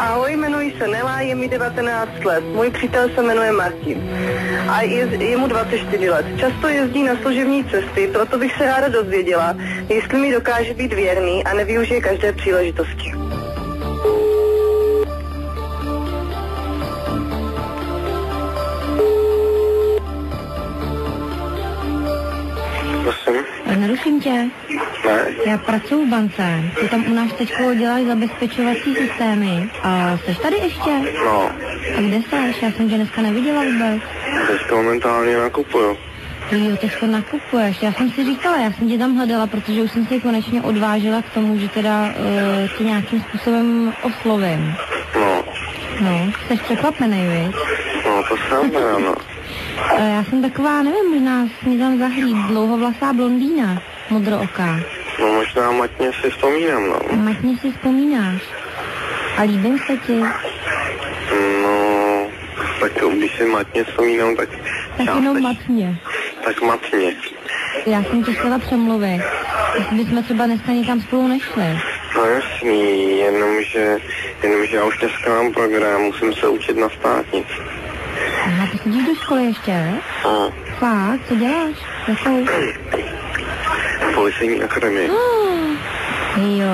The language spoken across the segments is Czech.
Ahoj, jmenuji se Nela, je mi 19 let. Můj přítel se jmenuje Martin a je mu 24 let. Často jezdí na služební cesty, proto bych se ráda dozvěděla, jestli mi dokáže být věrný a nevyužije každé příležitosti. Prosím? Neruším tě. Ne. Já pracuji v bance. Ty tam u nás teďko děláš zabezpečovací systémy. A jsi tady ještě? No. A kde seš? Já jsem tě dneska neviděla vůbec. Teďka momentálně nakupuju. Jo, teďko nakupuješ. Já jsem si říkala, já jsem tě tam hledala, protože už jsem si konečně odvážila k tomu, že teda tě nějakým způsobem oslovím. No. No, jsi překvapený, viď? No, to jsem teda, no. Já jsem taková, nevím, možná mě tam zahlíd, dlouhovlasá blondýna, modrooká. No možná matně si vzpomínám, no. Matně si vzpomínáš. A líbím se ti. No, tak když si matně vzpomínám, tak... Tak jenom matně. Tak matně. Já jsem tě chtěla přemluvit. Jestli bychom třeba dneska někam spolu nešli. No jasný, jenomže já už dneska mám program, musím se učit na státnici. Aha, ty chodíš do školy ještě, ne? Fakt, co děláš? Jakou? Policejní akademii. Jo.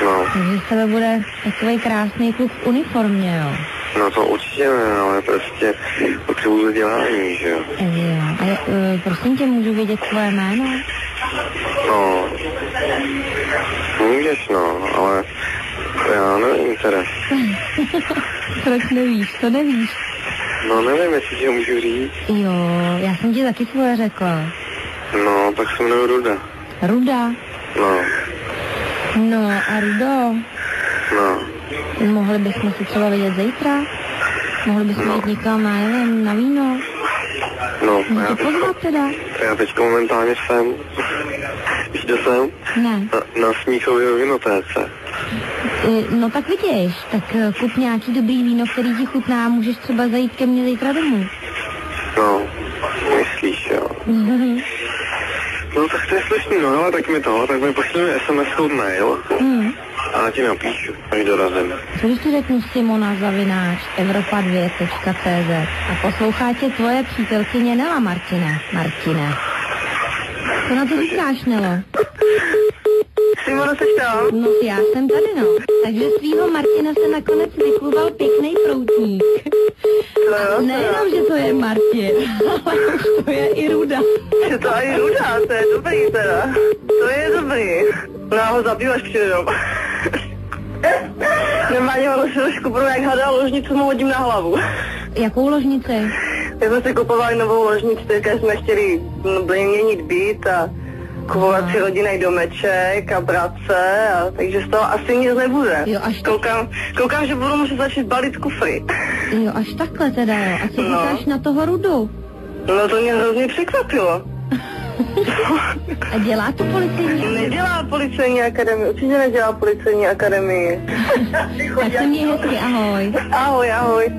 No. Takže z tebe bude takový krásný kluk v uniformě, jo? No to určitě ne, ale prostě potřebuji vzdělání, že jo? Jo. A prosím tě, můžu vědět tvoje jméno? No. Můžeš, no, ale já nevím teda. Proč nevíš? To nevíš? No nevím, jestli ti ho můžu říct. Jo, já jsem ti taky svoje řekla. No, tak se jmenuji Ruda. Ruda? No. No a Rudo? No. Mohli bychom si třeba vidět zítra? Mohli bychom jít někam, já nevím, na víno? No, Můžu pozvat teda? já teďka momentálně jsem. Víš, kde jsem? Ne. Na Smíchově vinotéce. No tak vidíš, tak kup nějaký dobrý víno, který ti chutná a můžeš třeba zajít ke mně zítra domů. No, myslíš, jo. No tak to je slušný, no ale tak mi pošleme SMS-kou mail a já ti napíšu, až dorazím. Co když ti řeknu Simona@evropa2.cz a poslouchá tě tvoje přítelkyně Nela, Martine. Co na to říkáš, Nelo? Simona, seš tam? No já jsem tady, no. Takže svýho Martina se nakonec vykluval pěkný proutník. Nejenom, že to je Martin, ale už to je i Ruda. Že to je Ruda, to je dobrý teda. To je dobrý. No já ho zabiju, až přijde dom. Normálně ho trošku budu jak hada ložnicu mu hodím na hlavu. Jakou ložnici? My jsme si kupovali novou ložnici, teďka jsme chtěli měnit byt a kupovat si rodinný domeček a bratce, takže z toho asi nic nebude. Jo, až koukám, že budu muset začít balit kufry. Jo, až takhle teda, jo. A co říkáš na toho Rudu? No to mě hrozně překvapilo. A dělá to policejní? Nedělá policejní akademii, určitě nedělá policejní akademii. Tak se měj hezky, ahoj. Ahoj.